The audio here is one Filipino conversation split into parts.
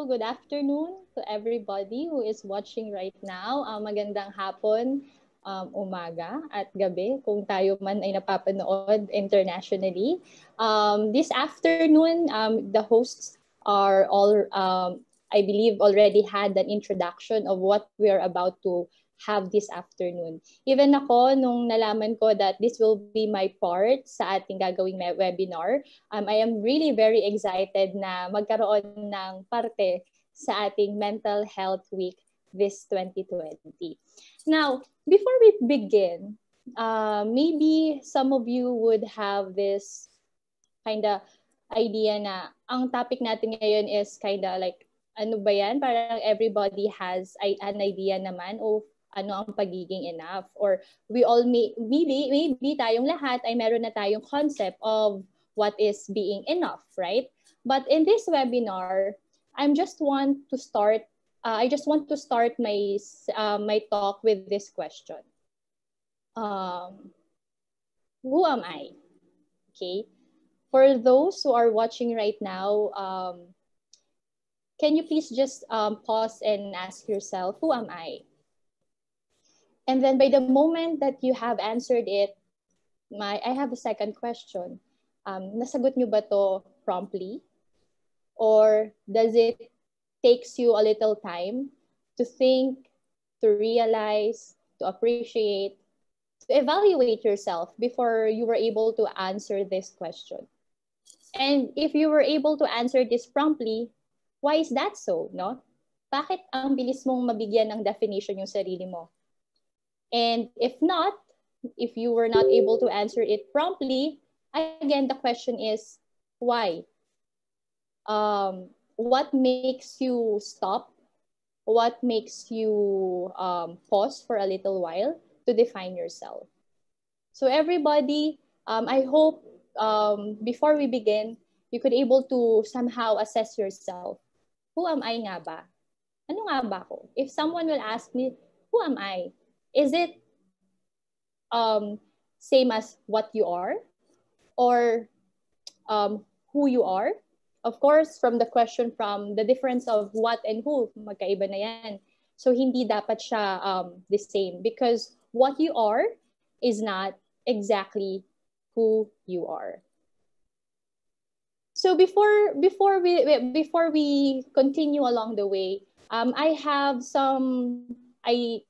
good afternoon to everybody who is watching right now. Magandang hapon, umaga at gabi kung tayo man ay napapanood internationally. This afternoon, the hosts are all, I believe, already had an introduction of what we are about to have this afternoon. Even ako, nung nalaman ko that this will be my part sa ating gagawing webinar, I am really very excited na magkaroon ng parte sa ating Mental Health Week this 2020. Now, before we begin, maybe some of you would have this kind of idea na ang topic natin ngayon is kind of like, ano ba yan? Parang everybody has an idea naman of ano ang pagiging enough, or we all maybe tayong lahat ay meron na tayong concept of what is being enough, right? But in this webinar, I just want to start my talk with this question. Who am I? Okay. For those who are watching right now, can you please just pause and ask yourself, who am I? And then by the moment that you have answered it, I have a second question. Nasagot nyo ba to promptly? Or does it takes you a little time to think, to realize, to appreciate, to evaluate yourself before you were able to answer this question? And if you were able to answer this promptly, why is that so, no? Bakit ang bilis mong mabigyan ng definition yung sarili mo? And if not, if you were not able to answer it promptly, again, the question is, why? What makes you stop? What makes you pause for a little while to define yourself? So everybody, I hope before we begin, you could able to somehow assess yourself. Who am I nga ba? Ano nga ba ako? If someone will ask me, who am I? Is it same as what you are, or who you are? Of course, from the question from the difference of what and who, magkaiba na yan. So hindi dapat siya the same, because what you are is not exactly who you are. So before we continue along the way, I have some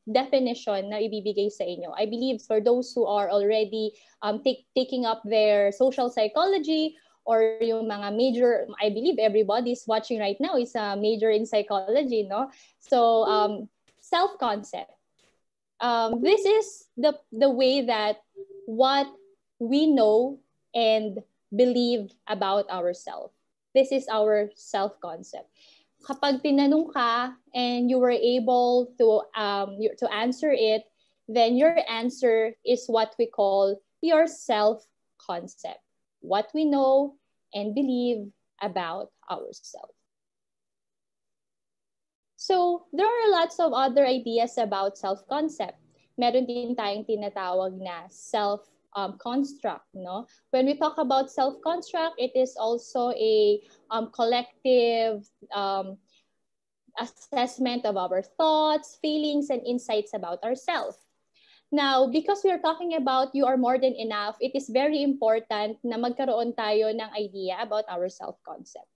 definition na ibibigay sa inyo. I believe for those who are already taking up their social psychology, or yung mga major, I believe everybody's watching right now is a major in psychology, no? So self-concept. This is the way that what we know and believe about ourselves. This is our self-concept. Kapag tinanong ka and you were able to answer it, then your answer is what we call your self-concept. What we know and believe about ourselves. So there are lots of other ideas about self-concept. Meron din tayong tinatawag na self-construct, no? When we talk about self-construct, it is also a collective assessment of our thoughts, feelings, and insights about ourselves. Now, because we are talking about you are more than enough, it is very important na magkaroon tayo ng idea about our self-concept.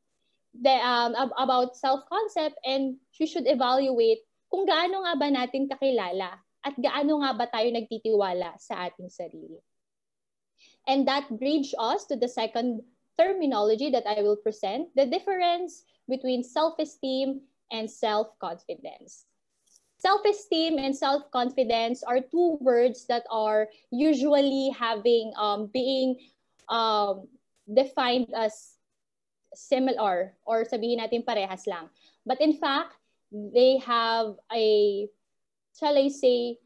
About self-concept, and we should evaluate kung gaano nga ba natin kakilala at gaano nga ba tayo nagtitiwala sa ating sarili. And that brings us to the second terminology that I will present, the difference between self-esteem and self-confidence. Self-esteem and self-confidence are two words that are usually being defined as similar, or sabihin natin parehas lang. But in fact, they have shall I say,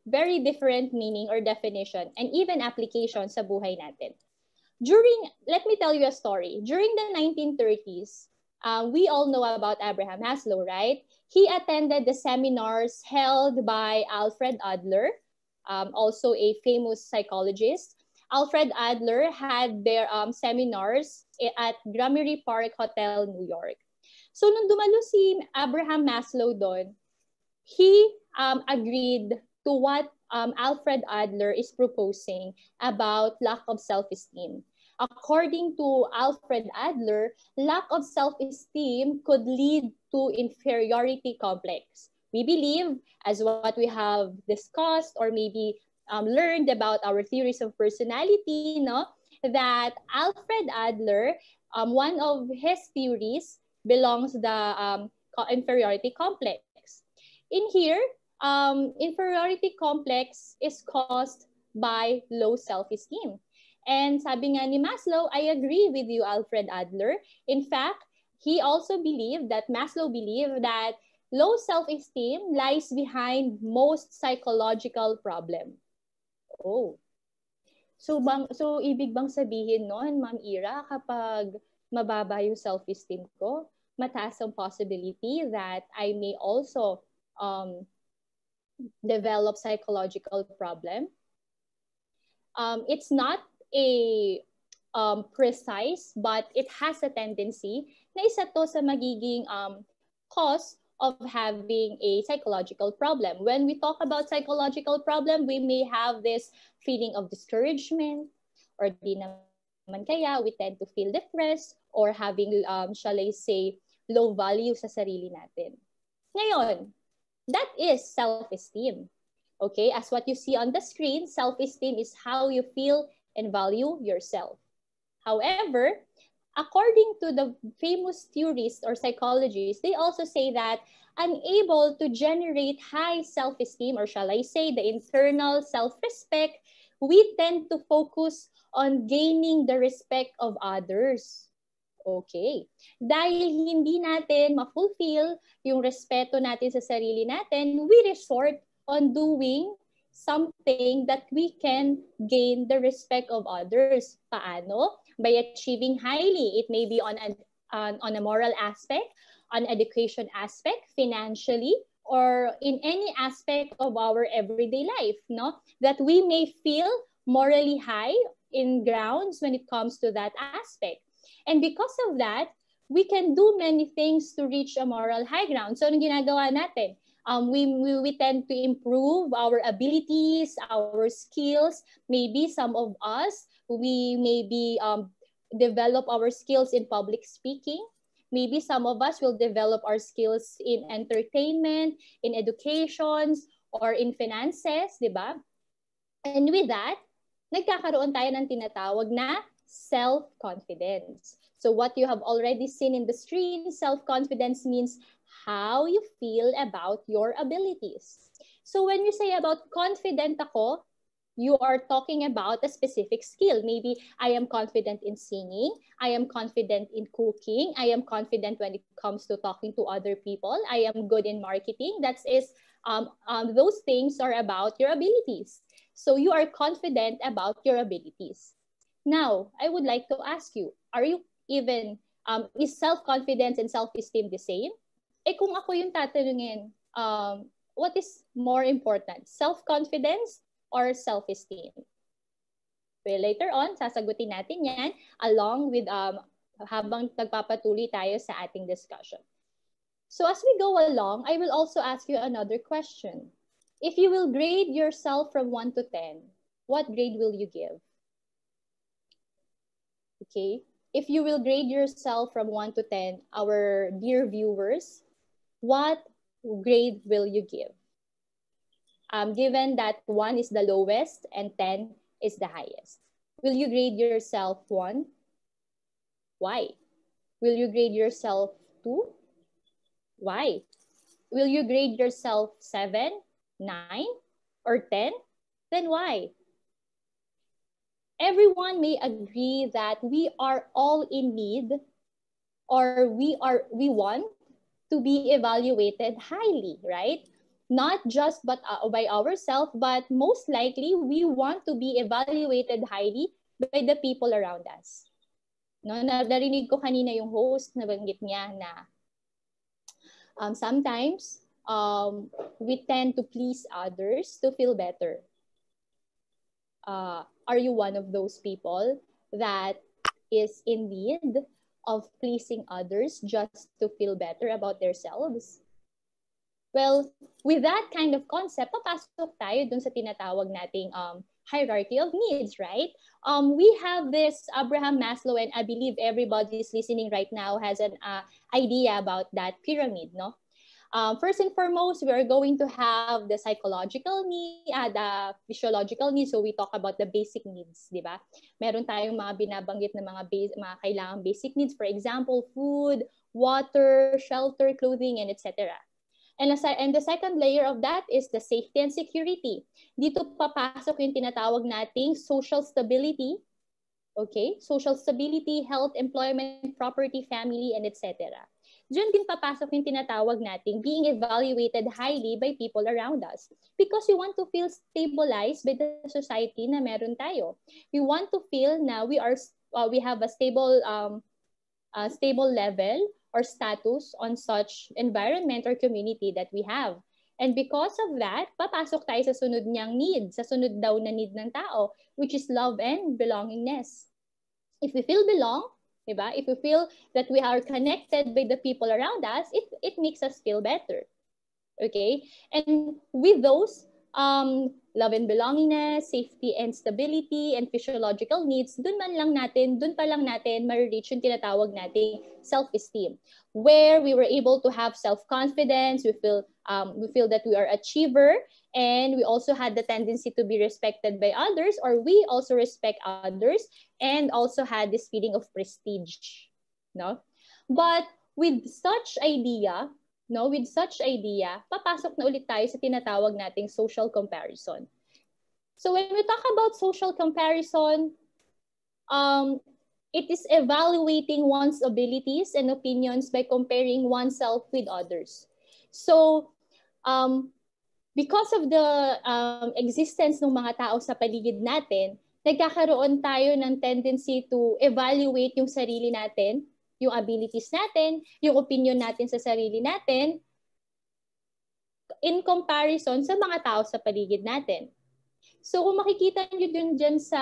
very different meaning or definition, and even application sa buhay natin. Let me tell you a story. During the 1930s, we all know about Abraham Maslow, right? He attended the seminars held by Alfred Adler, also a famous psychologist. Alfred Adler had their seminars at Gramercy Park Hotel, New York. So nung dumalo si Abraham Maslow doon, he agreed to what Alfred Adler is proposing about lack of self-esteem. According to Alfred Adler, lack of self-esteem could lead to inferiority complex. We believe, as what we have discussed or maybe learned about our theories of personality, no, that Alfred Adler, one of his theories belongs the inferiority complex. In here, inferiority complex is caused by low self-esteem. And sabi nga ni Maslow, I agree with you, Alfred Adler. In fact, he also believed that Maslow believed that low self-esteem lies behind most psychological problem. Oh. So ibig bang sabihin noon, Ma'am Ira, kapag mababa yung self-esteem ko, mataas ang possibility that I may also develop psychological problem? It's not a precise, but it has a tendency na isa to sa magiging cause of having a psychological problem. When we talk about psychological problem, we may have this feeling of discouragement, or di naman kaya we tend to feel depressed, or having, shall I say, low value sa sarili natin. Ngayon, that is self-esteem. Okay, as what you see on the screen, self-esteem is how you feel and value yourself. However, according to the famous theorists or psychologists, they also say that unable to generate high self-esteem, or shall I say the internal self-respect, we tend to focus on gaining the respect of others. Okay. Dahil hindi natin ma-fulfill yung respeto natin sa sarili natin, we resort on doing something that we can gain the respect of others. Paano? By achieving highly. It may be on a moral aspect, on education aspect, financially, or in any aspect of our everyday life, no? That we may feel morally high in grounds when it comes to that aspect. And because of that, we can do many things to reach a moral high ground. So, anong ginagawa natin? We tend to improve our abilities, our skills. Maybe some of us, we maybe develop our skills in public speaking. Maybe some of us will develop our skills in entertainment, in educations, or in finances, di ba? And with that, nagkakaroon tayo ng tinatawag na self-confidence. So what you have already seen in the screen, self-confidence means how you feel about your abilities. So when you say about confident ako, you are talking about a specific skill. Maybe I am confident in singing, I am confident in cooking, I am confident when it comes to talking to other people, I am good in marketing. That is, those things are about your abilities. So you are confident about your abilities. Now, I would like to ask you, are you even, is self-confidence and self-esteem the same? Eh kung ako yung tatanungin, what is more important, self-confidence or self-esteem? Well, later on, sasagutin natin yan along with, habang nagpapatuloy tayo sa ating discussion. So as we go along, I will also ask you another question. If you will grade yourself from 1 to 10, what grade will you give? Okay, if you will grade yourself from 1 to 10, our dear viewers, what grade will you give? Given that 1 is the lowest and 10 is the highest. Will you grade yourself 1? Why? Will you grade yourself 2? Why? Will you grade yourself 7, 9, or 10? Then why? Everyone may agree that we are all in need, or we want to be evaluated highly, right? Not just by ourselves, but most likely we want to be evaluated highly by the people around us. No, narinig ko kanina yung host, nabanggit niya na sometimes we tend to please others to feel better. Are you one of those people that is in need of pleasing others just to feel better about themselves? Well, with that kind of concept, papasok tayo dun sa tinatawag nating hierarchy of needs, right? We have this Abraham Maslow, and I believe everybody's listening right now has an idea about that pyramid, no? First and foremost, we are going to have the psychological need, the physiological needs. So we talk about the basic needs, di ba? Meron tayong mga binabanggit na mga kailangang basic needs. For example, food, water, shelter, clothing, and etc. And the second layer of that is the safety and security. Dito papasok yung tinatawag nating social stability. Okay? Social stability, health, employment, property, family, and etc. Diyan din papasok yung tinatawag nating being evaluated highly by people around us. Because we want to feel stabilized by the society na meron tayo. We want to feel na we have a stable level or status on such environment or community that we have. And because of that, papasok tayo sa sunod niyang need, sa sunod daw na need ng tao, which is love and belongingness. If we feel belong, diba? If we feel that we are connected by the people around us, it makes us feel better. Okay? And with those, love and belongingness, safety and stability, and physiological needs, dun pa lang natin ma-reach yung tinatawag nating self-esteem, where we were able to have self-confidence, we feel that we are achiever, and we also had the tendency to be respected by others, or we also respect others, and also had this feeling of prestige, no? But with such idea, papasok na ulit tayo sa tinatawag nating social comparison. So when we talk about social comparison, it is evaluating one's abilities and opinions by comparing oneself with others. So because of the existence ng mga tao sa paligid natin, nagkakaroon tayo ng tendency to evaluate yung sarili natin, yung abilities natin, yung opinion natin sa sarili natin, in comparison sa mga tao sa paligid natin. So kung makikita nyo dyan sa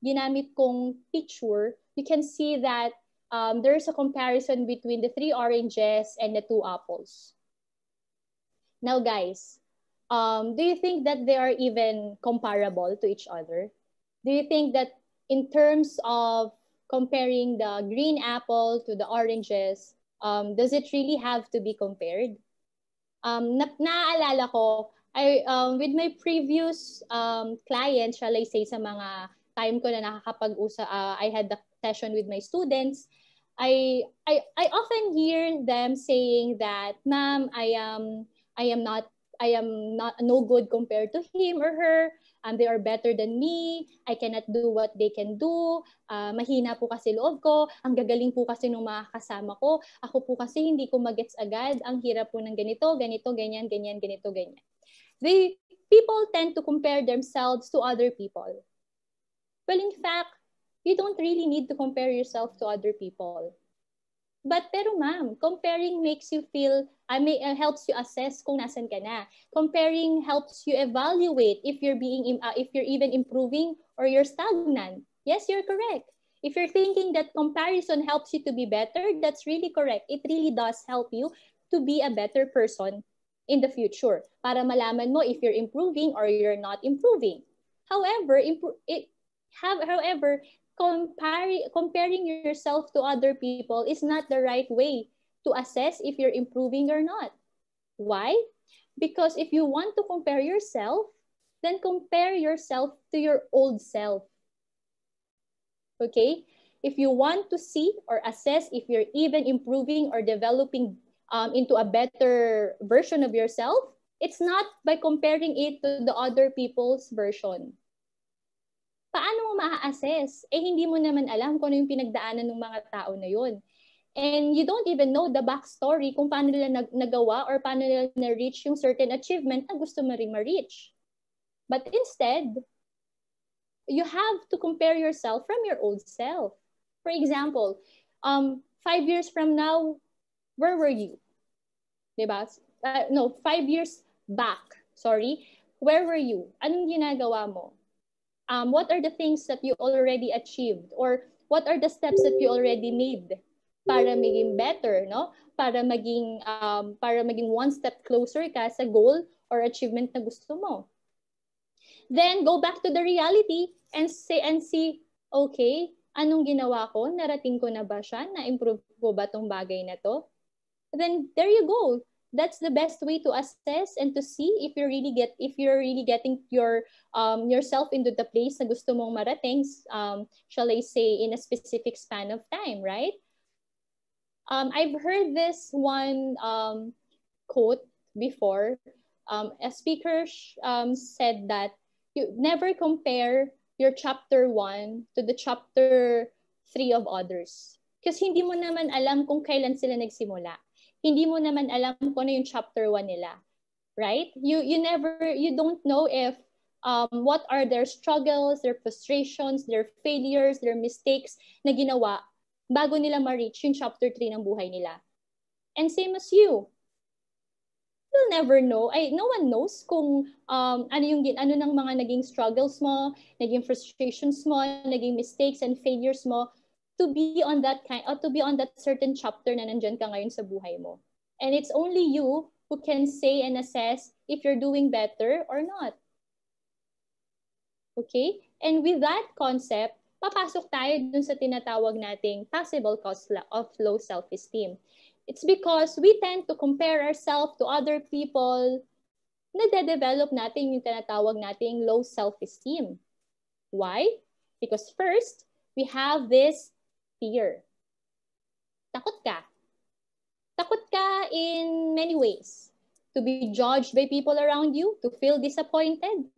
ginamit kong picture, you can see that there's a comparison between the 3 oranges and the 2 apples. Now guys, do you think that they are even comparable to each other? Do you think that in terms of comparing the green apple to the oranges, does it really have to be compared? Naaalala ko, with my previous clients, shall I say, sa mga time ko na nakakapag-usap, I had the session with my students, I often hear them saying that, "Ma'am, I am not no good compared to him or her. They are better than me. I cannot do what they can do. Mahina po kasi loob ko. Ang gagaling po kasi ng mga kasama ko. Ako po kasi hindi ko magets agad. Ang hirap po ng ganito, ganyan, ganito, ganyan." People tend to compare themselves to other people. Well, in fact, you don't really need to compare yourself to other people. Pero ma'am, comparing makes you feel, helps you assess kung nasan ka na. Comparing helps you evaluate if you're even improving or you're stagnant. Yes, you're correct. If you're thinking that comparison helps you to be better, that's really correct. It really does help you to be a better person in the future para malaman mo if you're improving or you're not improving. However, comparing yourself to other people is not the right way to assess if you're improving or not. Why? Because if you want to compare yourself, then compare yourself to your old self. Okay? If you want to see or assess if you're even improving or developing into a better version of yourself, it's not by comparing it to the other people's version. Paano mo ma-assess? Hindi mo naman alam kung ano yung pinagdaanan ng mga tao na yun. And you don't even know the backstory kung paano nila nagawa or paano nila na-reach yung certain achievement na gusto mo rin ma-reach. But instead, you have to compare yourself from your old self. For example, 5 years from now, where were you? Diba? 5 years back, where were you? Anong ginagawa mo? What are the things that you already achieved? Or What are the steps that you already made para maging better, no? Para maging one step closer ka sa goal or achievement na gusto mo. Then go back to the reality and see, okay, anong ginawa ko? Narating ko na ba siya? Na-improve ko ba tong bagay na to? Then there you go. That's the best way to assess and to see if you're really getting yourself into the place na gusto mong marating, shall I say, in a specific span of time, right? I've heard this one quote before. A speaker said that you never compare your chapter 1 to the chapter 3 of others. Kasi hindi mo naman alam kung kailan sila nagsimula. Hindi mo naman alam kung ano yung chapter 1 nila. Right? You don't know if what are their struggles, their frustrations, their failures, their mistakes na ginawa bago nila ma-reach yung chapter 3 ng buhay nila. And same as you. You'll never know. No one knows kung ano ng mga naging struggles mo, naging frustrations mo, naging mistakes and failures mo to be on that certain chapter na nandyan ka ngayon sa buhay mo. And it's only you who can say and assess if you're doing better or not. Okay? And with that concept, papasok tayo dun sa tinatawag nating possible cause of low self-esteem. It's because we tend to compare ourselves to other people, nade-develop natin yung tinatawag nating low self-esteem. Why? Because first, we have this fear. Takot ka. Takot ka in many ways. To be judged by people around you, to feel disappointed,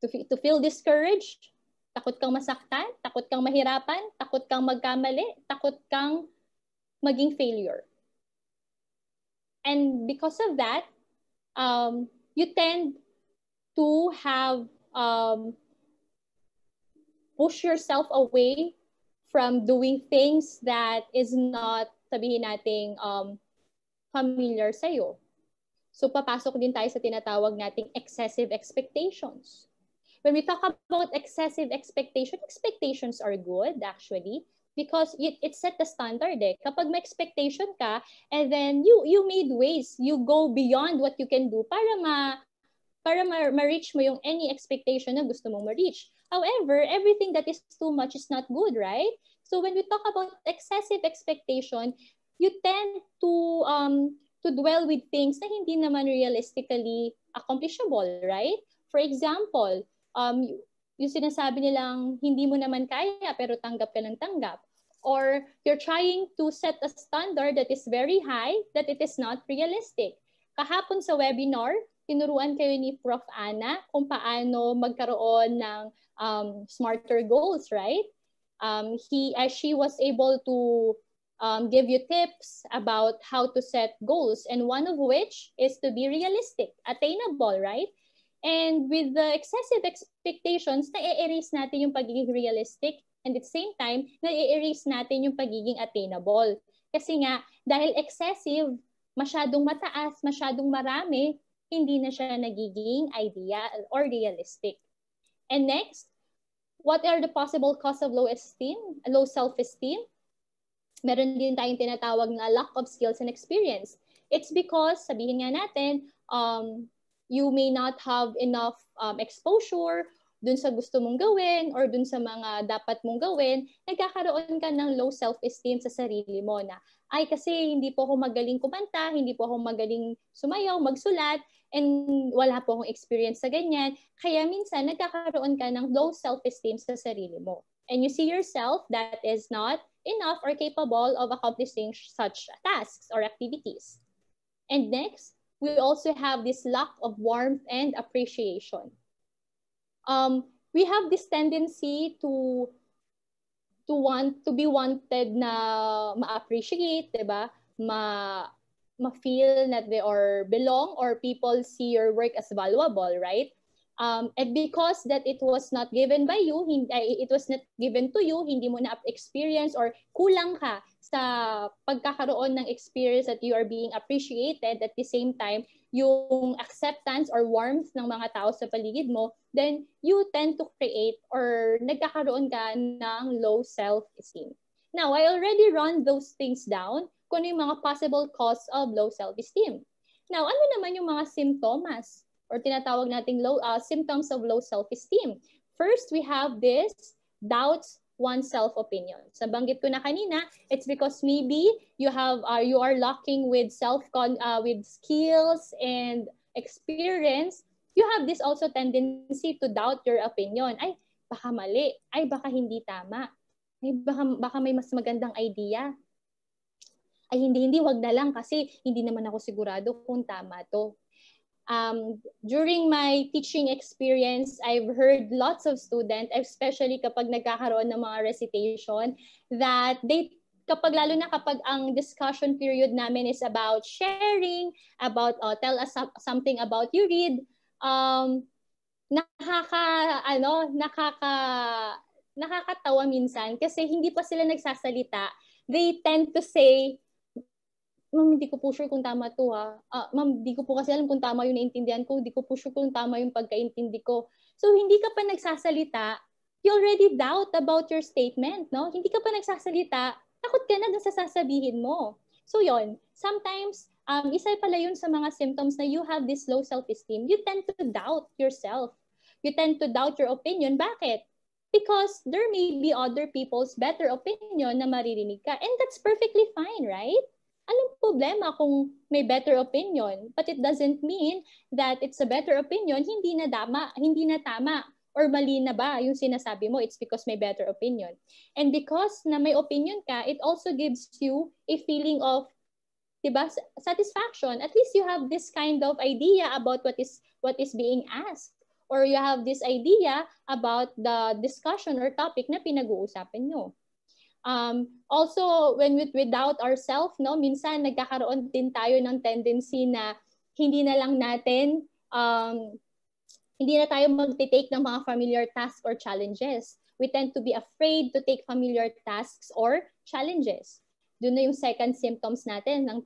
to feel discouraged, takot kang masaktan, takot kang mahirapan, takot kang magkamali, takot kang maging failure. And because of that, you tend to have push yourself away from doing things that is not, sabihin nating, familiar sa'yo. So papasok din tayo sa tinatawag nating excessive expectations. When we talk about excessive expectations are good actually, because it set the standard eh. Kapag may expectation ka, and then you made ways, you go beyond what you can do para ma-reach mo yung any expectation na gusto mong ma-reach. However, everything that is too much is not good, right? So when we talk about excessive expectation, you tend to dwell with things na hindi naman realistically accomplishable, right? For example, yung sinasabi nilang hindi mo naman kaya pero tanggap ka ng tanggap. Or you're trying to set a standard that is very high that it is not realistic. Kahapon sa webinar, tinuruan kayo ni Prof. Ana kung paano magkaroon ng smarter goals, right? She was able to give you tips about how to set goals, and one of which is to be realistic, attainable, right? And with the excessive expectations, na-erase natin yung pagiging realistic, and at the same time, na-erase natin yung pagiging attainable. Kasi nga, dahil excessive, masyadong mataas, masyadong marami, hindi na siya nagiging ideal or realistic. And next, what are the possible causes of low self-esteem? Meron din tayong tinatawag na lack of skills and experience. It's because, sabihin nga natin, you may not have enough exposure dun sa gusto mong gawin or dun sa mga dapat mong gawin, nagkakaroon ka ng low self-esteem sa sarili mo na, ay kasi hindi po ako magaling kumanta, hindi po ako magaling sumayaw, magsulat, and wala po akong experience sa ganyan. Kaya minsan, nagkakaroon ka ng low self-esteem sa sarili mo. And you see yourself that is not enough or capable of accomplishing such tasks or activities. And next, we also have this lack of warmth and appreciation. We have this tendency to be wanted na ma-appreciate, diba? Ma-feel that they are belong or people see your work as valuable, right? And because that it was not given by you, it was not given to you, hindi mo na experience or kulang ka sa pagkakaroon ng experience that you are being appreciated, at the same time, yung acceptance or warmth ng mga tao sa paligid mo, then you tend to create or nagkakaroon ka ng low self-esteem. Now, I already run those things down kung ano yung mga possible cause of low self-esteem. Now, ano naman yung mga symptoms or tinatawag nating symptoms of low self-esteem? First, we have this doubts one's self-opinion. So, banggit ko na kanina, it's because maybe you are lacking with with skills and experience. You have this also tendency to doubt your opinion. Ay, baka mali. Ay, baka hindi tama. Ay, baka may mas magandang idea. Ay, hindi, wag na lang kasi hindi naman ako sigurado kung tama to. During my teaching experience, I've heard lots of students, especially kapag nagkakaroon ng mga recitation, that kapag ang discussion period namin is about sharing, about tell us something about you read, nakakatawa minsan kasi hindi pa sila nagsasalita. They tend to say, ma'am, hindi ko po sure kung tama to ha. Ma'am, hindi ko po kasi alam kung tama yung naintindihan ko. Hindi ko po sure kung tama yung pagkaintindi ko. So, hindi ka pa nagsasalita, you already doubt about your statement, no? Hindi ka pa nagsasalita, takot ka na sa sasabihin mo. So, yon. Sometimes, isa pala yun sa mga symptoms na you have this low self-esteem. You tend to doubt yourself. You tend to doubt your opinion. Bakit? Because there may be other people's better opinion na maririnig ka. And that's perfectly fine, right? Anong problema kung may better opinion? But it doesn't mean that it's a better opinion, hindi na tama, or mali na ba yung sinasabi mo, it's because may better opinion. And because na may opinion ka, it also gives you a feeling of, diba, satisfaction. At least you have this kind of idea about what is being asked. Or you have this idea about the discussion or topic na pinag-uusapan nyo. Also, when we doubt ourselves, no, minsan nagkakaroon din tayo ng tendency na hindi na lang natin, hindi na tayo mag-take ng mga familiar tasks or challenges. We tend to be afraid to take familiar tasks or challenges. Doon na yung second symptoms natin ng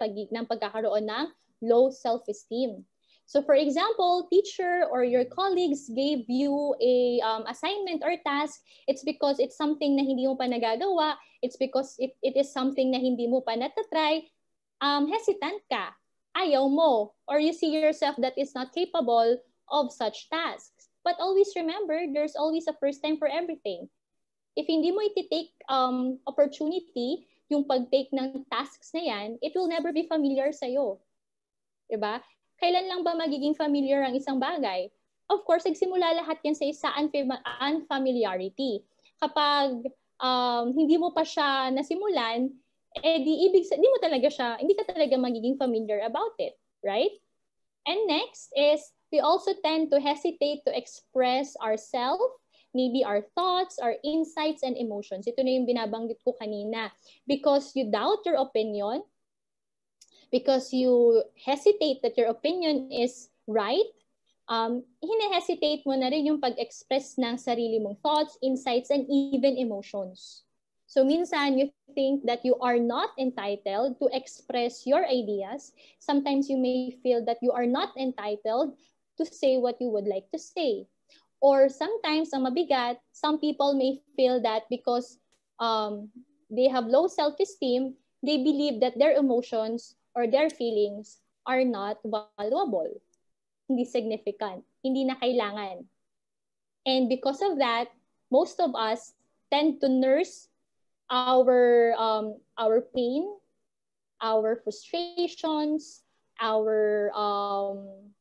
pagkakaroon ng low self-esteem. So for example, teacher or your colleagues gave you a assignment or task, it's because it's something na hindi mo pa nagagawa, it's because it is something na hindi mo pa natatry, hesitant ka, ayaw mo, or you see yourself that is not capable of such tasks. But always remember, there's always a first time for everything. If hindi mo iti-take opportunity, yung pag-take ng tasks na yan, it will never be familiar sa'yo. Diba? Kailan lang ba magiging familiar ang isang bagay? Of course, nagsimula lahat yan sa unfamiliarity. Kapag hindi mo pa siya nasimulan, hindi ka talaga magiging familiar about it, right? And next is, we also tend to hesitate to express ourselves, maybe our thoughts, our insights, and emotions. Ito na yung binabanggit ko kanina. Because you doubt your opinion, because you hesitate that your opinion is right, hine-hesitate mo na rin yung pag-express ng sarili mong thoughts, insights, and even emotions. So minsan, you think that you are not entitled to express your ideas. Sometimes you may feel that you are not entitled to say what you would like to say. Or sometimes, ang mabigat, some people may feel that because they have low self-esteem, they believe that their emotions or their feelings are not valuable, hindi significant, hindi na kailangan. And because of that, most of us tend to nurse our pain, our frustrations, our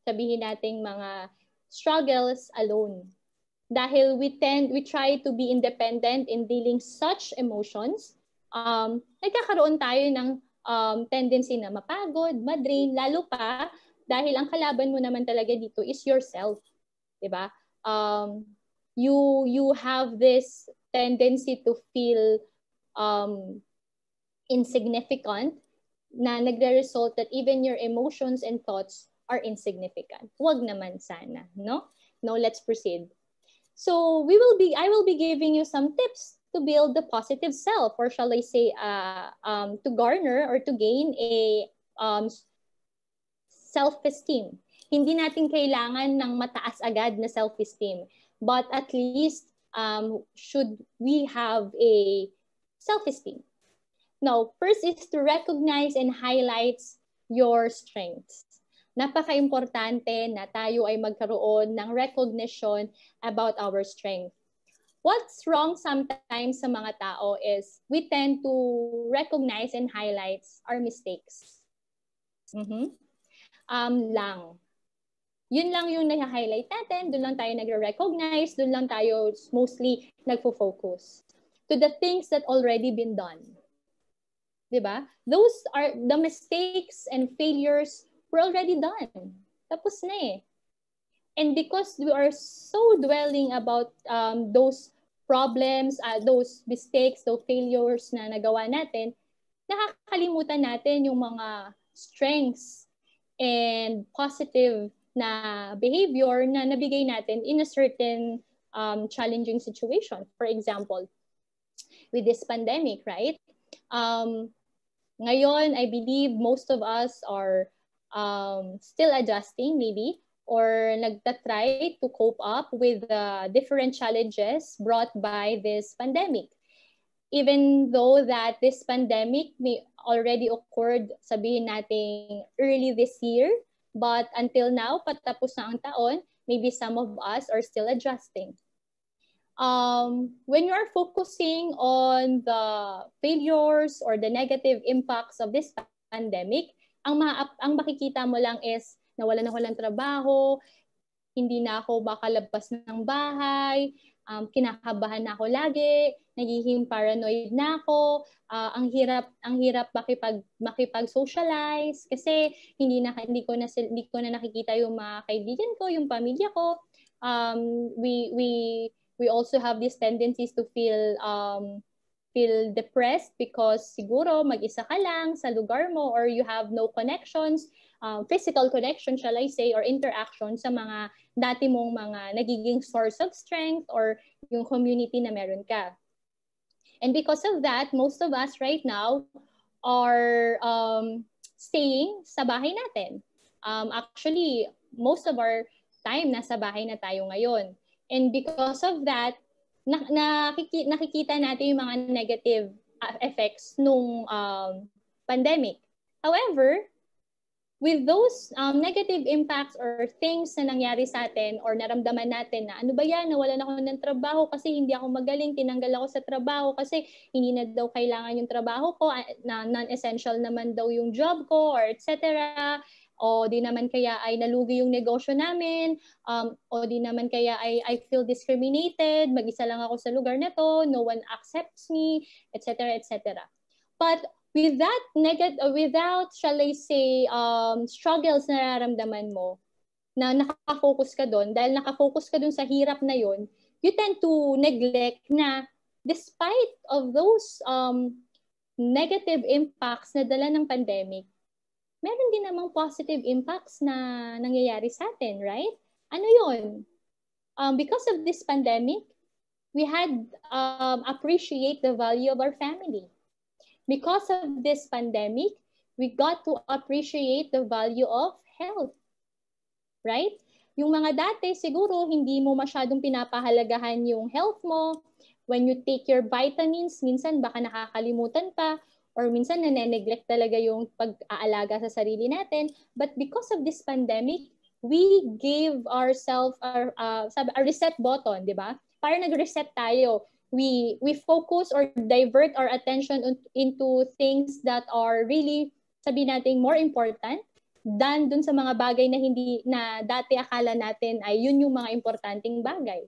sabihin nating mga struggles alone. Dahil we try to be independent in dealing such emotions, nagkakaroon tayo ng tendency na mapagod, madrain, lalo pa dahil ang kalaban mo naman talaga dito is yourself, 'di ba? You have this tendency to feel insignificant na nagre-result that even your emotions and thoughts are insignificant. Huwag naman sana, no? No, let's proceed. So I will be giving you some tips to build the positive self, or shall I say, to garner or to gain a self-esteem. Hindi natin kailangan ng mataas agad na self-esteem, but at least should we have a self-esteem. Now, first is to recognize and highlight your strengths. Napaka-importante na tayo ay magkaroon ng recognition about our strength. What's wrong sometimes sa mga tao is we tend to recognize and highlight our mistakes. Lang. Yun lang yung na-highlight natin, doon lang tayo nagre-recognize, doon lang tayo mostly nagfo-focus to the things that already been done. Diba? Those are the mistakes and failures were already done. Tapos na eh. And because we are so dwelling about those problems, those mistakes, those failures na nagawa natin, nakakalimutan natin yung mga strengths and positive na behavior na nabigay natin in a certain challenging situation. For example, with this pandemic, right? Ngayon, I believe most of us are still adjusting maybe, or nagtatry to cope up with the different challenges brought by this pandemic. Even though that this pandemic may already occurred, sabihin natin, early this year, but until now, patapos na ang taon, maybe some of us are still adjusting. When you are focusing on the failures or the negative impacts of this pandemic, ang makikita mo lang is nawalan ako ng trabaho, hindi na ako makalabas ng bahay, kinakabahan na ako lagi, nagiging paranoid na ako, ang hirap makipag-socialize kasi hindi ko na nakikita yung mga kaibigan ko, yung pamilya ko. We also have these tendencies to feel depressed because siguro mag-isa ka lang sa lugar mo, or you have no connections, physical connection, shall I say, or interaction sa mga dati mong mga nagiging source of strength or yung community na meron ka. And because of that, most of us right now are staying sa bahay natin. Actually, most of our time nasa bahay na tayo ngayon. And because of that, nakikita natin yung mga negative effects nung pandemic. However, with those negative impacts or things na nangyari sa atin or naramdaman natin na ano ba yan, nawalan ako ng trabaho kasi hindi ako magaling, tinanggal ako sa trabaho kasi hindi na daw kailangan yung trabaho ko, na non-essential naman daw yung job ko, or etc. O di naman kaya ay nalugi yung negosyo namin, o di naman kaya ay I feel discriminated, mag-isa lang ako sa lugar na to, no one accepts me, etc. etc. But without, shall I say, struggles na nararamdaman mo, na nakafocus ka doon, dahil nakafocus ka doon sa hirap na yon, you tend to neglect na despite of those negative impacts na dala ng pandemic, meron din namang positive impacts na nangyayari sa atin, right? Ano yun? Because of this pandemic, we had appreciate the value of our family. Because of this pandemic, we got to appreciate the value of health, right? Yung mga dati, siguro hindi mo masyadong pinapahalagahan yung health mo. When you take your vitamins, minsan baka nakakalimutan pa, or minsan nane-neglect talaga yung pag-aalaga sa sarili natin. But because of this pandemic, we gave ourselves a reset button, di ba? Para nag-reset tayo. We focus or divert our attention into things that are really, sabihin natin, more important than dun sa mga bagay na dati akala natin ay yun yung mga importanteng bagay.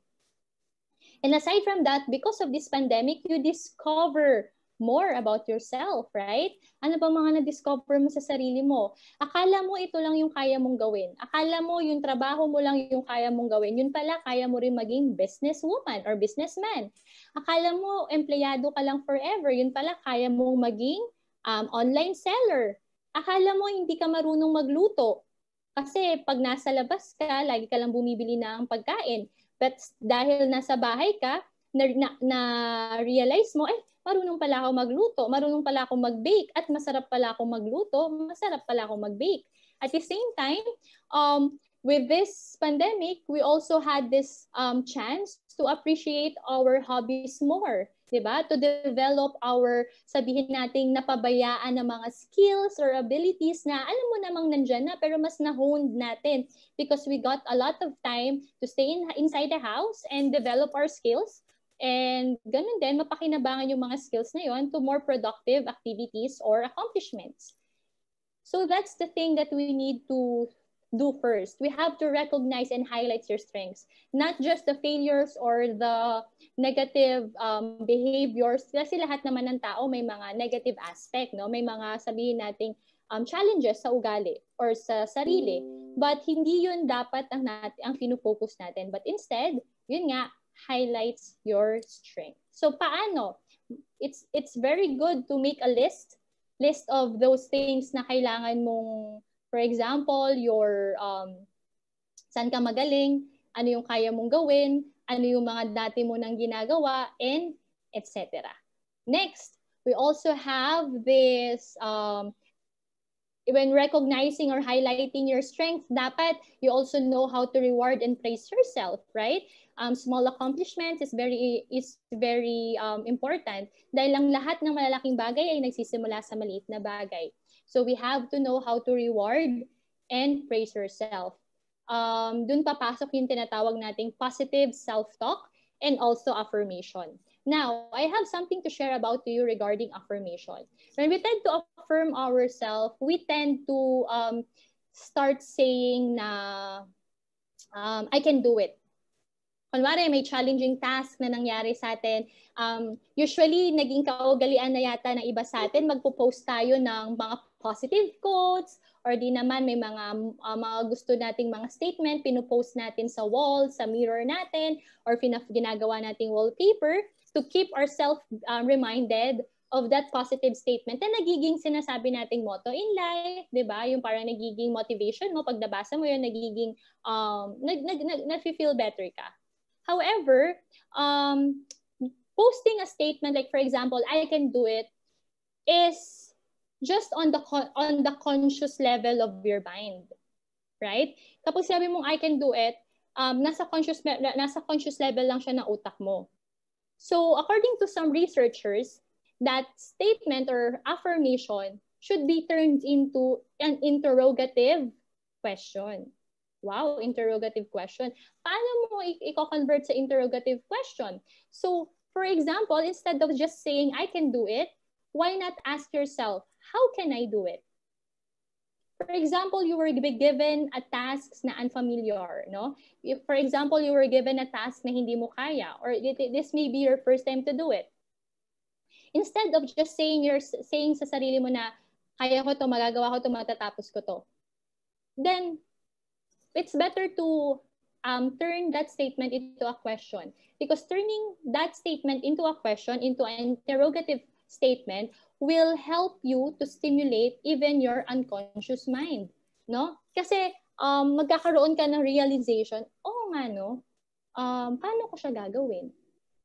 And aside from that, because of this pandemic, you discover more about yourself, right? Ano ba mga na-discover mo sa sarili mo? Akala mo ito lang yung kaya mong gawin. Akala mo yung trabaho mo lang yung kaya mong gawin. Yun pala, kaya mo rin maging businesswoman or businessman. Akala mo empleyado ka lang forever. Yun pala, kaya mong maging online seller. Akala mo hindi ka marunong magluto. Kasi pag nasa labas ka, lagi ka lang bumibili ng pagkain. But dahil nasa bahay ka, na-realize mo, marunong pala ako magluto, marunong pala ako mag-bake, at masarap pala ako magluto, masarap pala ako mag-bake. At the same time, with this pandemic, we also had this chance to appreciate our hobbies more, diba? To develop our, sabihin nating napabayaan na mga skills or abilities na alam mo namang nandyan na, pero mas na-honed natin because we got a lot of time to stay inside the house and develop our skills. And ganun din, mapakinabangan yung mga skills na yon to more productive activities or accomplishments. So that's the thing that we need to do first. We have to recognize and highlight your strengths, not just the failures or the negative behaviors. Kasi lahat naman ng tao may mga negative aspect, no? May mga sabihin nating challenges sa ugali or sa sarili. But hindi yun dapat ang fino-focus natin. But instead, yun nga, highlights your strength. So paano? It's very good to make a list of those things na kailangan mong, for example, your saan ka magaling, ano yung kaya mong gawin, ano yung mga dati mo nang ginagawa, and etc. Next, we also have this when recognizing or highlighting your strength, dapat you also know how to reward and praise yourself, right? Small accomplishments is very important dahil lang lahat ng malalaking bagay ay nagsisimula sa maliit na bagay. So we have to know how to reward and praise yourself. Dun papasok yung tinatawag nating positive self-talk and also affirmation. Now, I have something to share about to you regarding affirmation. When we tend to affirm ourselves, we tend to start saying na I can do it. Kunwari, may challenging task na nangyari sa atin. Usually, naging kaugalian na yata ng iba sa atin, magpo-post tayo ng mga positive quotes or di naman may mga gusto nating mga statement, pinupost natin sa wall, sa mirror natin, or ginagawa nating wallpaper to keep ourselves reminded of that positive statement na nagiging sinasabi nating motto in life, di ba? Yung parang nagiging motivation mo, pag nabasa mo yun, nagiging, nag-feel better ka. However, posting a statement like, for example, I can do it, is just on the conscious level of your mind, right? Kapag sabi mong I can do it, nasa conscious level lang siya ng utak mo. So, according to some researchers, that statement or affirmation should be turned into an interrogative question. Wow, interrogative question. Paano mo i-convert sa interrogative question? So, for example, instead of just saying, I can do it, why not ask yourself, how can I do it? For example, you were given a task na unfamiliar, no? If, for example, you were given a task na hindi mo kaya, or this may be your first time to do it. Instead of just saying sa sarili mo na, kaya ko to, magagawa ko to, matatapos ko to, then, it's better to turn that statement into a question. Because turning that statement into a question, into an interrogative statement, will help you to stimulate even your unconscious mind. No? Kasi magkakaroon ka ng realization, nga no, paano ko siya gagawin?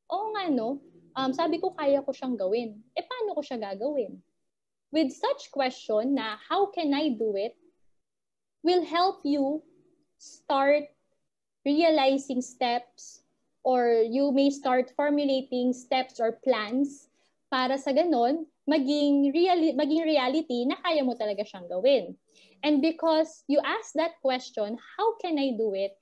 Nga no, sabi ko kaya ko siyang gawin. Paano ko siya gagawin? With such question na, how can I do it, will help you start realizing steps, or you may start formulating steps or plans para sa ganon, maging reality na kaya mo talaga siyang gawin. And because you ask that question, how can I do it,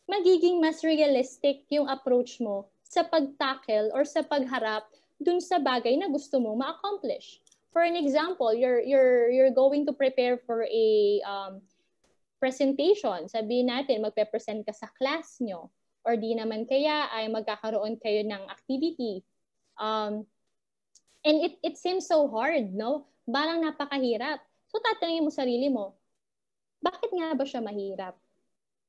magiging mas realistic yung approach mo sa pag-tackle or sa pagharap dun sa bagay na gusto mo ma-accomplish. For an example, you're going to prepare for a presentation. Sabihin natin, magpe-present ka sa class nyo. Or di naman kaya ay magkakaroon kayo ng activity. And it seems so hard, no? Parang napakahirap. So tatanungin mo sarili mo, bakit nga ba siya mahirap?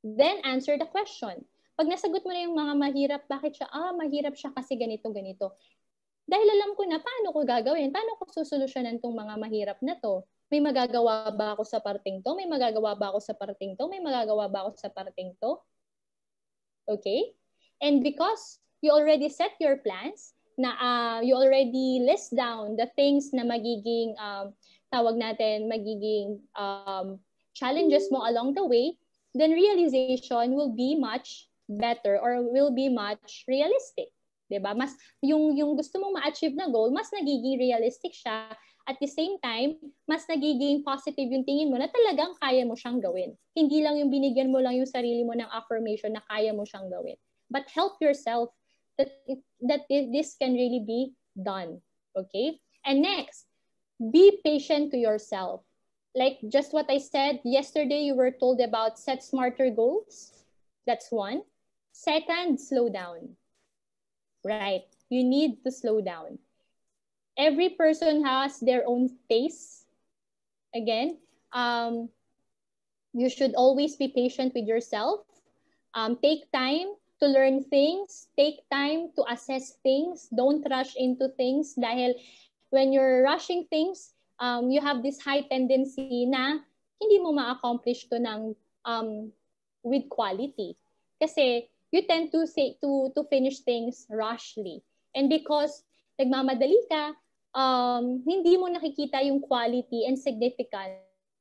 Then answer the question. Pag nasagot mo na yung mga mahirap, bakit siya? Mahirap siya kasi ganito, ganito. Dahil alam ko na paano ko gagawin, paano ko susolusyonan tong mga mahirap na to. May magagawa ba ako sa parting to? May magagawa ba ako sa parting to? May magagawa ba ako sa parting to? Okay? And because you already set your plans, na you already list down the things na magiging, tawag natin, magiging challenges mo along the way, then realization will be much better or will be much realistic. Diba? Mas, yung gusto mong ma-achieve na goal, mas nagiging realistic siya. At the same time, mas nagiging positive yung tingin mo na talagang kaya mo siyang gawin. Hindi lang yung binigyan mo lang yung sarili mo ng affirmation na kaya mo siyang gawin. But help yourself that this can really be done. Okay? And next, be patient to yourself. Like just what I said, yesterday you were told about set smarter goals. That's one. Second, slow down. Right? You need to slow down. Every person has their own pace. Again, you should always be patient with yourself. Take time to learn things. Take time to assess things. Don't rush into things dahil when you're rushing things, you have this high tendency na hindi mo ma-accomplish to ng with quality. Kasi you tend to finish things rushly. And because nagmamadali ka, hindi mo nakikita yung quality and significance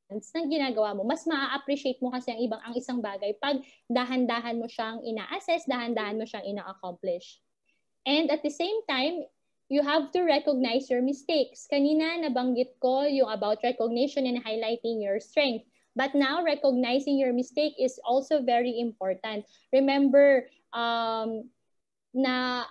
ng ginagawa mo. Mas ma-appreciate mo kasi ang isang bagay pag dahan-dahan mo siyang ina-assess, dahan-dahan mo siyang ina-accomplish. And at the same time, you have to recognize your mistakes. Kanina nabanggit ko yung about recognition and highlighting your strength. But now, recognizing your mistake is also very important. Remember, na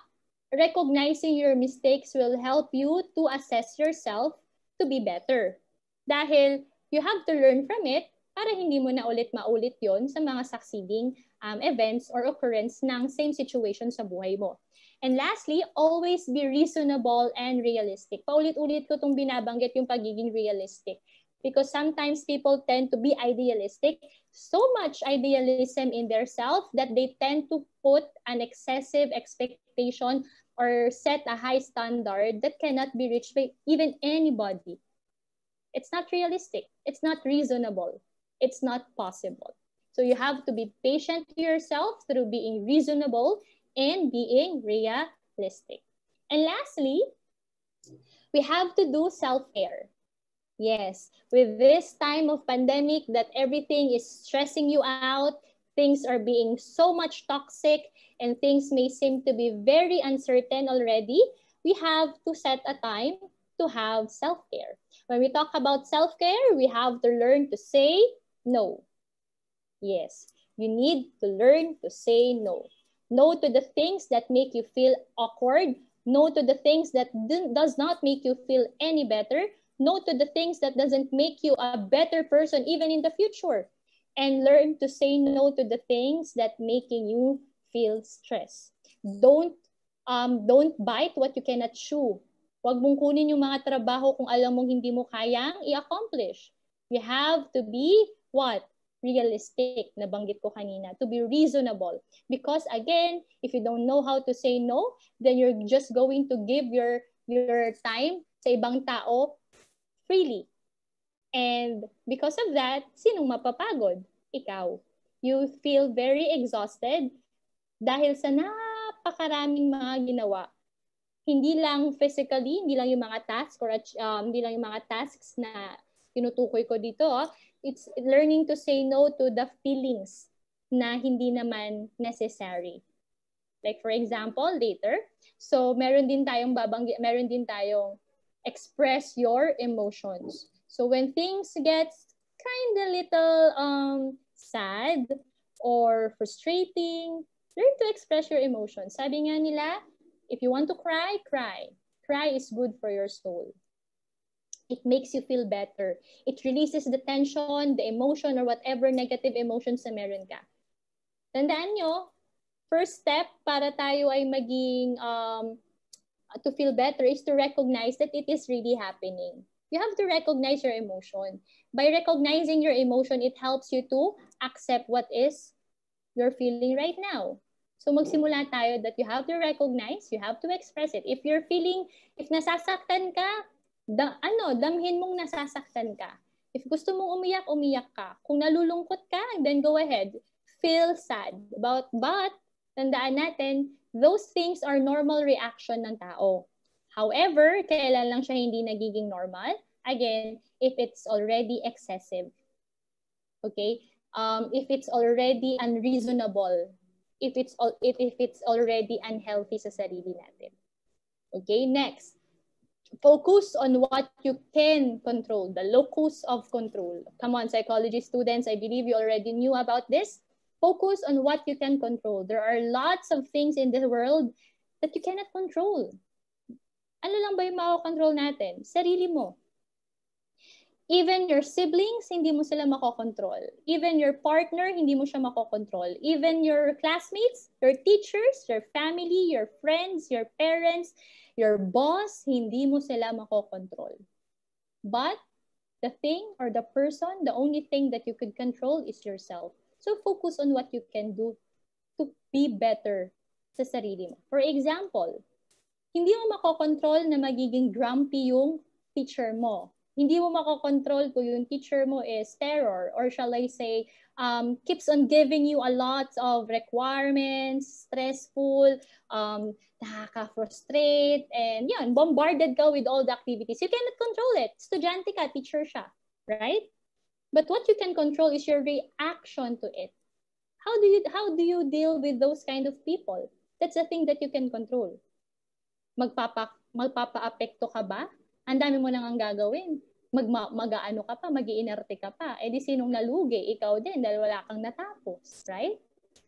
recognizing your mistakes will help you to assess yourself to be better. Dahil you have to learn from it para hindi mo na ulit maulit yon sa mga succeeding events or occurrence ng same situation sa buhay mo. And lastly, always be reasonable and realistic. Paulit-ulit ko itong binabanggit yung pagiging realistic. Because sometimes people tend to be idealistic, so much idealism in their self that they tend to put an excessive expectation or set a high standard that cannot be reached by even anybody. It's not realistic. It's not reasonable. It's not possible. So you have to be patient to yourself through being reasonable and being realistic. And lastly, we have to do self-care. Yes, with this time of pandemic that everything is stressing you out, things are being so much toxic, and things may seem to be very uncertain already, we have to set a time to have self-care. When we talk about self-care, we have to learn to say no. Yes, you need to learn to say no. No to the things that make you feel awkward. No to the things that does not make you feel any better. No to the things that doesn't make you a better person even in the future. And learn to say no to the things that making you feel stress. Don't bite what you cannot chew. Huwag mong kunin yung mga trabaho kung alam mong hindi mo kayang i-accomplish. You have to be what? Realistic, nabanggit ko kanina, to be reasonable. Because again, if you don't know how to say no, then you're just going to give your time sa ibang tao freely. And because of that, sinong mapapagod? Ikaw. You feel very exhausted dahil sa napakaraming mga ginawa. Hindi lang physically, hindi lang yung mga tasks or hindi lang yung mga tasks na tinutukoy ko dito. It's learning to say no to the feelings na hindi naman necessary. Like for example, later. So meron din tayong express your emotions. So when things get kind of little sad or frustrating, learn to express your emotions. Sabi nga nila, if you want to cry, cry. Cry is good for your soul. It makes you feel better. It releases the tension, the emotion, or whatever negative emotions na meron ka. Tandaan nyo, first step para tayo ay maging to feel better is to recognize that it is really happening. You have to recognize your emotion. By recognizing your emotion, it helps you to accept what is you're feeling right now. So magsimula tayo that you have to recognize, you have to express it. If you're feeling, if nasasaktan ka, damhin mong nasasaktan ka. If gusto mong umiyak, umiyak ka. Kung nalulungkot ka, then go ahead. Feel sad. But tandaan natin, those things are normal reaction ng tao. However, kailan lang siya hindi nagiging normal? Again, if it's already excessive. Okay? If it's already unreasonable. If it's already unhealthy sa sarili natin. Okay, next. Focus on what you can control, the locus of control. Come on, psychology students, I believe you already knew about this. Focus on what you can control. There are lots of things in the world that you cannot control. Ano lang ba yung makakontrol natin? Sarili mo. Even your siblings, hindi mo sila makokontrol. Even your partner, hindi mo siya makokontrol. Even your classmates, your teachers, your family, your friends, your parents, your boss, hindi mo sila makokontrol. But the thing or the person, the only thing that you could control is yourself. So focus on what you can do to be better sa sarili mo. For example, hindi mo makokontrol na magiging grumpy yung teacher mo. Hindi mo makokontrol kung yung teacher mo is terror or shall I say, keeps on giving you a lot of requirements, stressful, nakaka-frustrate, and yan, bombarded ka with all the activities. You cannot control it. Estudyante ka, teacher siya, right? But what you can control is your reaction to it. How do you deal with those kind of people? That's the thing that you can control. Magpapa-apekto ka ba? Ang dami mo nang ang gagawin. Mag-aano ka pa, mag-iinerte ka pa. Eh di sinong nalugi? Ikaw din dahil wala kang natapos, right?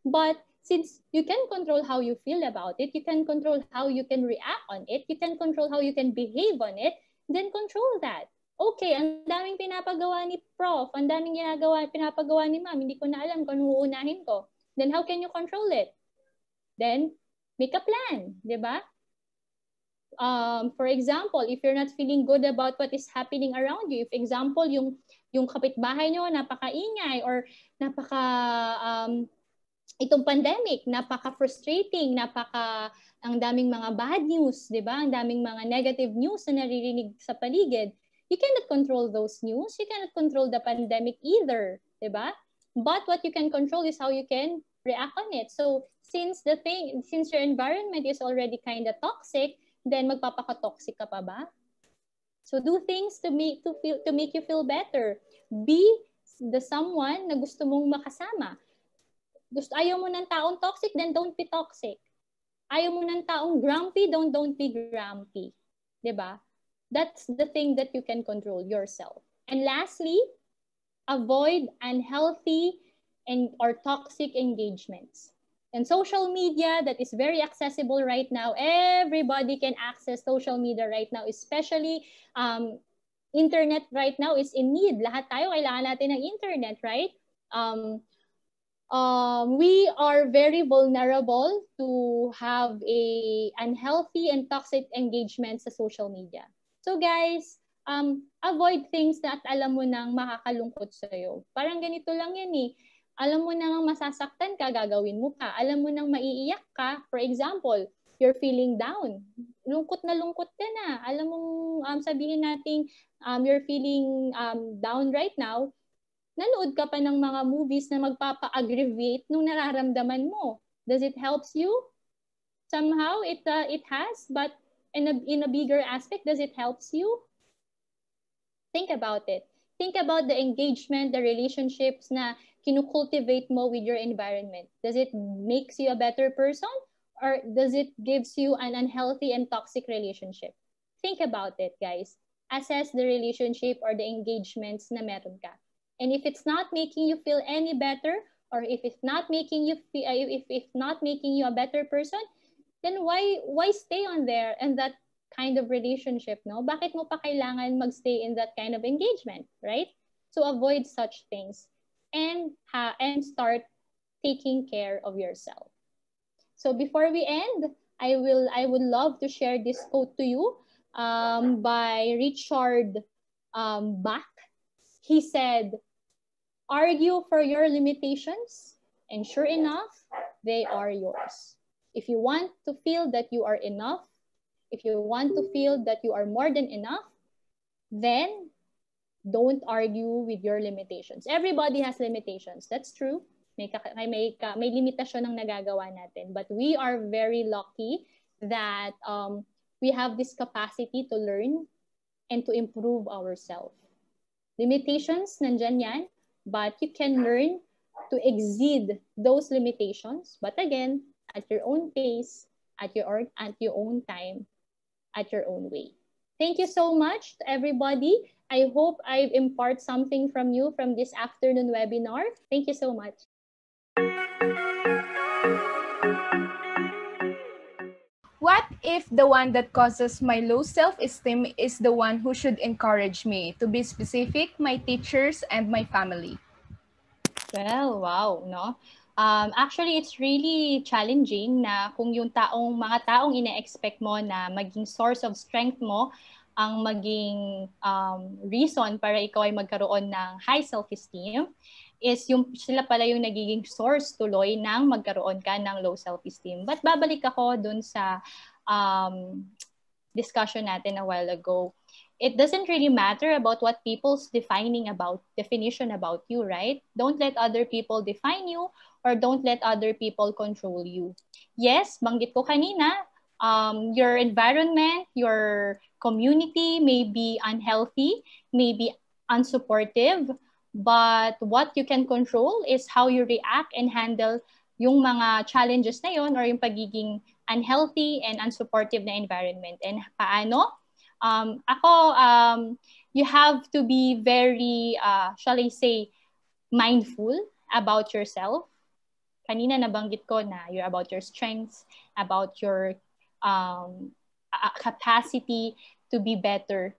But since you can control how you feel about it, you can control how you can react on it, you can control how you can behave on it, then control that. Okay, ang daming pinapagawa ni prof, ang daming pinapagawa ni ma'am, hindi ko na alam kung ano uunahin ko. Then how can you control it? Then make a plan, di ba? For example, if you're not feeling good about what is happening around you, if example, yung kapitbahay nyo napakaingay or itong pandemic, napaka-frustrating, ang daming mga bad news, di ba? Ang daming mga negative news na naririnig sa paligid. You cannot control those news. You cannot control the pandemic either, di ba? But what you can control is how you can react on it. So since your environment is already kind of toxic, then magpapaka-toxic ka pa ba? So do things to make you feel better. Be the someone na gusto mong makasama. Ayaw mo ng taong toxic, then don't be toxic. Ayaw mo ng taong grumpy, don't be grumpy. Diba? That's the thing that you can control yourself. And lastly, avoid unhealthy or toxic engagements. And social media that is very accessible right now. Everybody can access social media right now, especially internet right now is in need. Lahat tayo kailangan natin ng internet, right? We are very vulnerable to have a unhealthy and toxic engagement sa social media. So guys, avoid things na at alam mo nang makakalungkot sa'yo. Parang ganito lang yan eh. Alam mo nang masasaktan ka, gagawin mo pa. Alam mo nang maiiyak ka, for example, you're feeling down. Lungkot ka na. Alam mong sabihin natin you're feeling down right now, nanood ka pa ng mga movies na magpapa-aggravate nung nararamdaman mo. Does it helps you? Somehow it has, but in a bigger aspect, does it helps you? Think about it. Think about the engagement, the relationships na kinukultivate mo with your environment. Does it makes you a better person? Or does it gives you an unhealthy and toxic relationship? Think about it, guys. Assess the relationship or the engagements na meron ka. And if it's not making you feel any better, or if it's not making you a better person, then why stay on there and that kind of relationship, no? Bakit mo pa kailangan magstay in that kind of engagement, right? So avoid such things and start taking care of yourself. So before we end, I would love to share this quote to you by Richard Bach. He said, "Argue for your limitations, and sure enough, they are yours. If you want to feel that you are enough, if you want to feel that you are more than enough, then Don't argue with your limitations. Everybody has limitations. That's true. May limitasyon ang nagagawa natin. But we are very lucky that we have this capacity to learn and to improve ourselves. Limitations, nandyan yan, but you can learn to exceed those limitations. But again, at your own pace, at your own time, at your own way. Thank you so much to everybody. I hope I've imparted something from you from this afternoon webinar. Thank you so much. What if the one that causes my low self-esteem is the one who should encourage me? To be specific, my teachers and my family. Well, wow, no? Actually, it's really challenging na kung yung mga taong ina-expect mo na maging source of strength mo, ang maging reason para ikaw ay magkaroon ng high self-esteem, is sila pala yung nagiging source tuloy ng magkaroon ka ng low self-esteem. But babalik ako dun sa discussion natin a while ago. It doesn't really matter about what people's definition about you, right? Don't let other people define you or don't let other people control you. Yes, banggit ko kanina, your environment, your community may be unhealthy, may be unsupportive, but what you can control is how you react and handle yung mga challenges na yon or yung pagiging unhealthy and unsupportive na environment. And paano? You have to be very, shall I say, mindful about yourself. Kanina nabanggit ko na you're about your strengths, about your capacity to be better.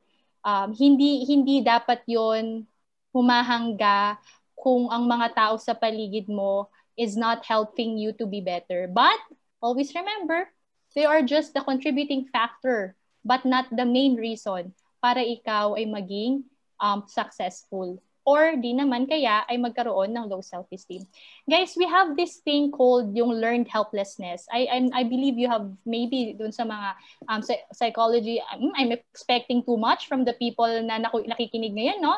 Hindi dapat yon humahangga kung ang mga tao sa paligid mo is not helping you to be better. But always remember, they are just the contributing factor but not the main reason para ikaw ay maging successful. Or di naman kaya ay magkaroon ng low self-esteem. Guys, we have this thing called yung learned helplessness. I believe you have maybe dun sa mga psychology, I'm expecting too much from the people na nakikinig ngayon, no?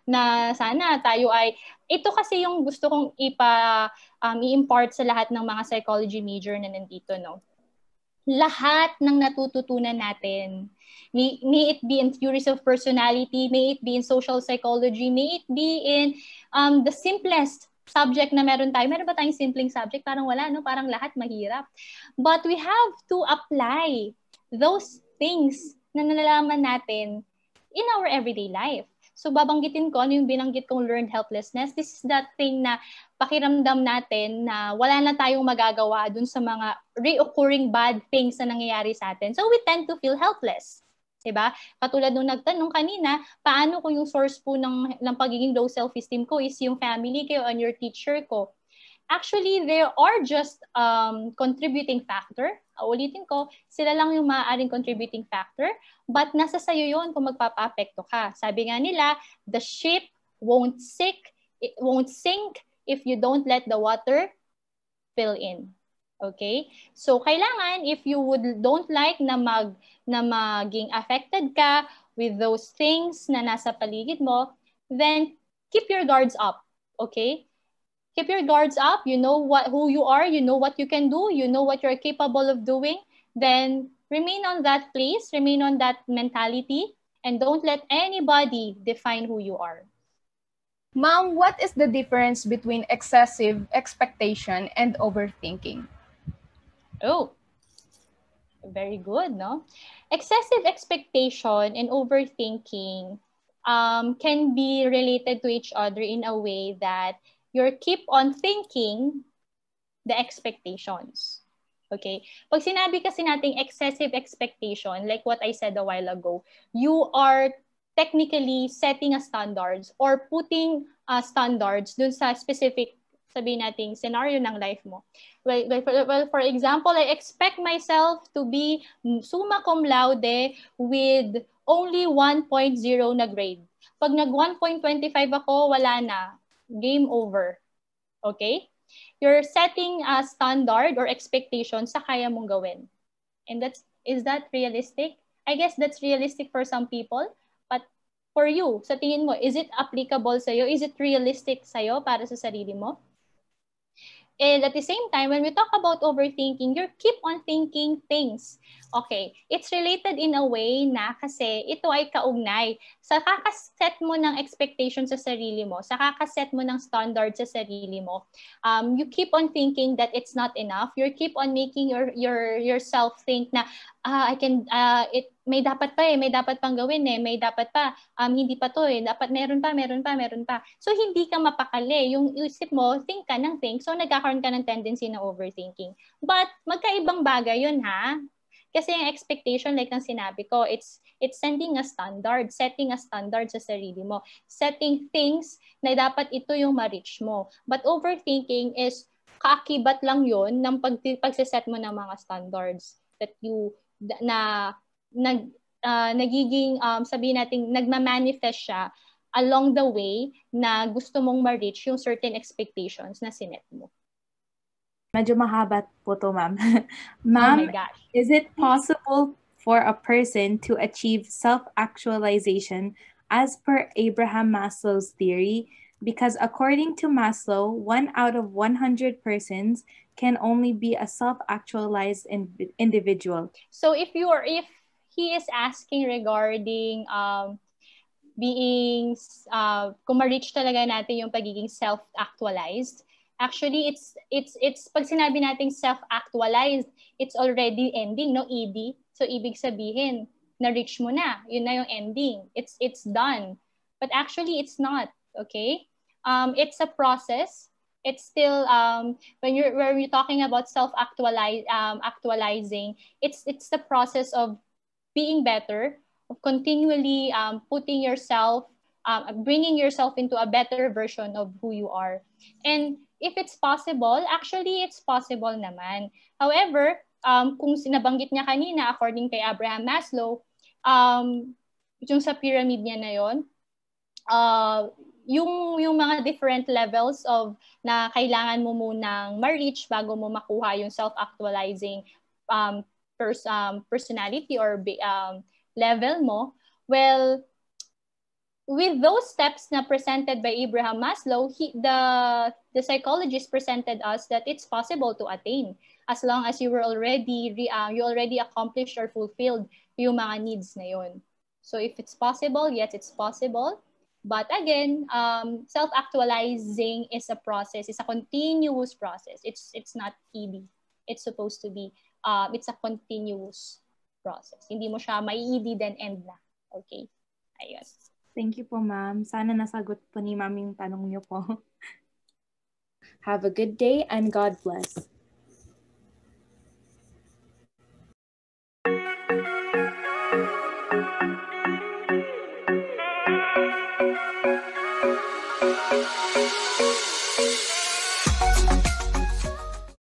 Na sana tayo ay, ito kasi yung gusto kong i-impart sa lahat ng mga psychology major na nandito, no? Lahat ng natututunan natin, may it be in theories of personality, may it be in social psychology, may it be in the simplest subject na meron tayo. Meron ba tayong simpleng subject? Parang wala, no? Parang lahat mahirap. But we have to apply those things na nalalaman natin in our everyday life. So babanggitin ko ano yung binanggit kong learned helplessness. This is that thing na pakiramdam natin na wala na tayong magagawa dun sa mga reoccurring bad things na nangyayari sa atin. So we tend to feel helpless. Diba? Katulad nung nagtanong kanina, paano kung yung source po ng pagiging low self-esteem ko is yung family ko and your teacher ko? Actually, they are just contributing factor. Ulitin ko, sila lang yung maaaring contributing factor, but nasa sayo yun kung magpapa-apekto ka. Sabi nga nila, the ship won't sink if you don't let the water fill in. Okay? So, kailangan, if you don't like na maging affected ka with those things na nasa paligid mo, then keep your guards up. Okay? Keep your guards up. You know who you are. You know what you can do. You know what you're capable of doing. Then remain on that place. Remain on that mentality. And don't let anybody define who you are. Ma'am, what is the difference between excessive expectation and overthinking? Oh, very good, no? Excessive expectation and overthinking can be related to each other in a way that you keep on thinking the expectations. Okay? Pag sinabi kasi nating excessive expectation, like what I said a while ago, you are technically setting a standards or putting standards dun sa specific, sabihin nating, scenario ng life mo. Well, for example, I expect myself to be summa cum laude with only 1.0 na grade. Pag nag 1.25 ako, wala na. Game over. Okay? You're setting a standard or expectation sa kaya mong gawin. And is that realistic? I guess that's realistic for some people, but for you? Sa tingin mo, is it applicable sa'yo? Is it realistic sa'yo para sa sarili mo? And at the same time, when we talk about overthinking, you keep on thinking things. Okay, it's related in a way na kasi ito ay kaugnay. Sa kakaset mo ng expectation sa sarili mo, sa kakaset mo ng standard sa sarili mo, you keep on thinking that it's not enough. You keep on making yourself think na may dapat pa may dapat pang gawin may dapat pa, hindi pa to dapat meron pa. So hindi ka mapakali. Yung isip mo, think ka ng think, so nagkakaroon ka ng tendency na overthinking. But magkaibang bagay yun ha. Kasi yung expectation, like ang sinabi ko, it's setting a standard sa sarili mo. Setting things na dapat ito yung ma-reach mo. But overthinking is kaakibat lang yun ng pagsiset mo ng mga standards that you nagiging sabihin natin nagma-manifest siya along the way na gusto mong ma-reach yung certain expectations na sinet mo. Medyo mahaba po to, ma'am. Oh Ma'am, my gosh. Is it possible for a person to achieve self-actualization as per Abraham Maslow's theory? Because according to Maslow, 1 out of 100 persons can only be a self-actualized individual. So if he is asking regarding being kung ma-reach talaga natin yung pagiging self-actualized, actually it's pag sinabi nating self-actualized, it's already ending, no? ED. So ibig sabihin na-reach mo na, yun na yung ending, it's done. But actually it's not, okay? It's a process. It's still when you're talking about actualizing, it's the process of being better, of continually putting yourself, bringing yourself into a better version of who you are. And if it's possible, actually it's possible naman. However, kung sinabanggit niya kanina, according kay Abraham Maslow, yung sa pyramid niya na yon, yung mga different levels of na kailangan mo munang ma-reach bago mo makuha yung self-actualizing personality or level mo, well, with those steps na presented by Abraham Maslow, the psychologist presented us that it's possible to attain as long as you already accomplished or fulfilled yung mga needs na yun. So if it's possible, yes, it's possible. But again, self-actualizing is a process. It's a continuous process. It's not ED. It's supposed to be, it's a continuous process. Hindi mo siya mai-ED then end na. Okay? Ayun. Thank you po, ma'am. Sana nasagot po ni ma'am yung tanong niyo po. Have a good day and God bless.